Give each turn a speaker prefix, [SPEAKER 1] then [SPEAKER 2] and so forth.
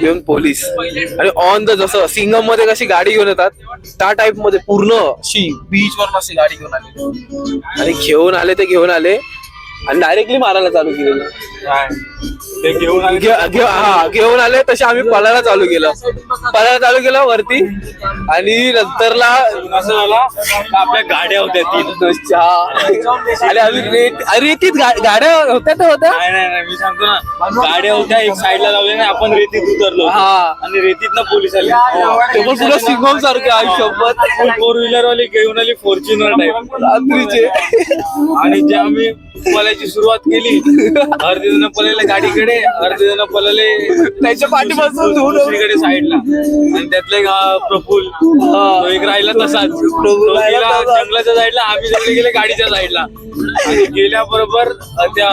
[SPEAKER 1] घेऊन पोलीस आणि on the जसं सिंगम मध्ये कशी गाडी घेऊन येतात त्या टाइप मध्ये पूर्ण अशी बीच वर अशी गाडी घेऊन आले आणि घेऊन आले आणि डायरेक्टली मारायला चालू केलेलं. घेऊन आले तसे आम्ही पळायला चालू केलं वरती आणि नंतरला
[SPEAKER 2] असं झाला आपल्या गाड्या होत्या 3
[SPEAKER 1] आणि आम्ही रेतीत गाड्या होत्या
[SPEAKER 2] नाही मी सांगतो ना, गाड्या होत्या एक साईडला लावल्या ना, आपण रेतीत उतरलो आणि रेतीत ना पोलीस आले.
[SPEAKER 1] ते पण पुढे सिंगम सारखे आयुष्यभर
[SPEAKER 2] 4 व्हीलर वाले घेऊन आली फॉर्च्युनर टाइप
[SPEAKER 1] रात्रीचे.
[SPEAKER 2] आणि जे आम्ही पळायची सुरुवात केली, अर्धे जण पळाले गाडीकडे, अर्धे जण पळाले
[SPEAKER 1] त्याच्या पाठीपासून
[SPEAKER 2] दुसरीकडे साईडला. आणि त्यातला एक प्रफुल तो एक राहिला तसाच, जंगलाच्या साईडला, आम्ही सगळे गेले गाडीच्या साईडला. आणि गेल्याबरोबर त्या